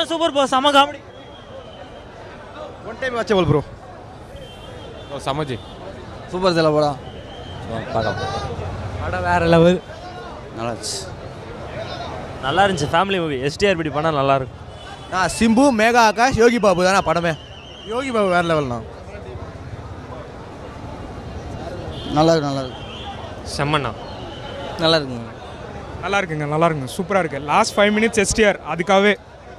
படம் super bro, செம comedy. One time watchable bro. சமஜி சூப்பர் தல படம். பார்க்கலாம். படம் வேற லெவல். நல்லா இருந்துச்சு. Family movie. எஸ்டிஆர் படி பண்ணால் நல்லா இருக்கும். சிம்பு, மேகா ஆகாஷ், யோகி பாபு தானே படமே. யோகி பாபு வேற லெவல்ண்ணா. நல்லா இருக்கு நல்லா இருக்கு. செம்மண்ணா. நல்லா இருக்குங்க. நல்லா இருக்குங்க நல்லா இருக்குங்க. சூப்பராக இருக்குது. லாஸ்ட் 5 minutes எஸ்டிஆர் அதுக்காகவே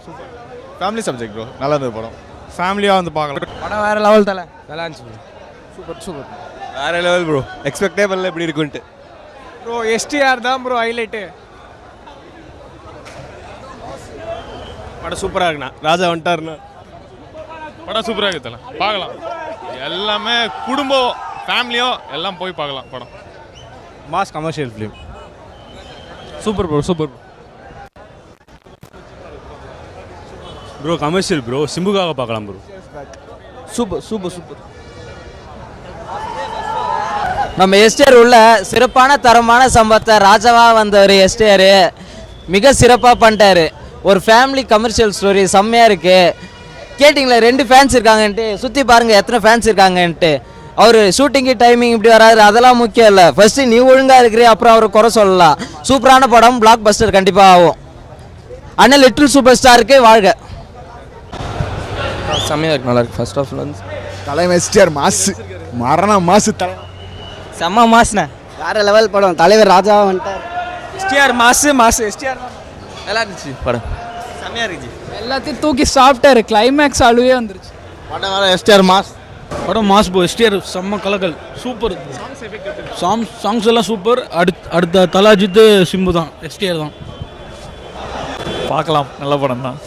சூப்பர். Family subject bro. நல்லா இருந்தது படம். ஃபேமிலியாக வந்து பார்க்கலாம். படம் வேற லெவல் தல. நல்லா இருந்துச்சு. Super super. வேற லெவல் ப்ரோ. எக்ஸ்பெக்டே பண்ணல எப்படி இருக்குன்ட்டு. ப்ரோ எஸ்டிஆர் தான் ப்ரோ ஹைலைட்டு. படம் சூப்பராக இருக்குண்ணா. ராஜா வந்துட்டாருண்ணா. படம் சூப்பராக இருக்குதுல்ல, பார்க்கலாம். எல்லாமே குடும்பம் ஃபேமிலியோ எல்லாம் போய் பார்க்கலாம் படம். Mass commercial film. Super bro super bro. Commercial bro, சிம்புக்காக பார்க்கலாம் ப்ரோ. Super super super. நம்ம எஸ்டிஆர் உள்ள சிறப்பான தரமான சம்பவத்தை ராஜாவா வந்தவர் எஸ்டிஆர் மிக சிறப்பாக பண்ணிட்டாரு. ஒரு ஃபேமிலி கமர்ஷியல் ஸ்டோரி செம்மையாக இருக்குது. கேட்டிங்களா 2 ஃபேன்ஸ் இருக்காங்கன்ட்டு, சுற்றி பாருங்கள் எத்தனை ஃபேன்ஸ் இருக்காங்கன்ட்டு. அவர் ஷூட்டிங்கு டைமிங் இப்படி வராது அதெல்லாம் முக்கியம் இல்லை. ஃபஸ்ட்டு நீ ஒழுங்காக இருக்கிறீ, அப்புறம் அவர் குறை சொல்லலாம். சூப்பரான படம், பிளாக் பஸ்டர் கண்டிப்பாக ஆகும். ஆனால் லிட்டில் சூப்பர் ஸ்டாருக்கு வாழ்க. செம்மையாக இருக்கு, நல்லா இருக்கு. ஃபர்ஸ்ட் ஆஃப் வந்து தலைமை எஸ்டிஆர் மாசு, மரண மாசு தலை. செம்ம மாஸ்ண்ணே. வேற லெவல் படம். தலைவர் ராஜாவா வந்துட்டார். எஸ்டிஆர் மாசு மாசு. எஸ்டிஆர் நல்லா இருந்துச்சு படம். செம்மையாக இருந்துச்சு. எல்லாத்தையும் தூக்கி சாப்பிட்டாரு. கிளைமேக்ஸ் அழுவே வந்துருச்சு. படம் வேற எஸ்டிஆர் மாஸ். படம் மாஸ் போ. எஸ்டிஆர் செம்ம கலக்கல். சூப்பர். சாங்ஸ் எல்லாம் சூப்பர். அடுத்த தலாஜித் சிம்பு தான், எஸ்டிஆர் தான். பார்க்கலாம். நல்ல படம் தான்.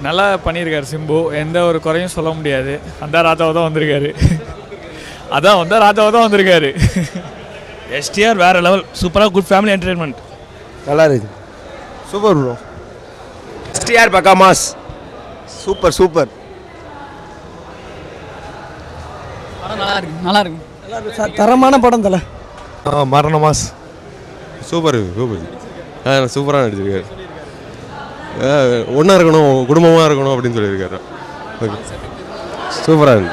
நல்லா பண்ணியிருக்காரு சிம்பு. எந்த ஒரு குறையும் சொல்ல முடியாது. அந்த ராஜாவை தான் வந்திருக்காரு. அதான் வந்த ராஜாவை தான் வந்திருக்காரு. எஸ்டிஆர் வேற லெவல். சூப்பராக குட் ஃபேமிலி என்டர்டைன்மெண்ட். நல்லா இருக்கு. Super bro. எஸ்டிஆர் பக்கா மாஸ். Super super. நல்லா இருக்கு நல்லா இருக்கு. தரமான படம் தலை. மரண மாஸ். Super super. சூப்பராக நடிச்சிருக்காரு. ஒன்றா இருக்கணும், குடும்பமாக இருக்கணும் அப்படின்னு சொல்லியிருக்காரு. ஓகே, சூப்பராக இருக்கு.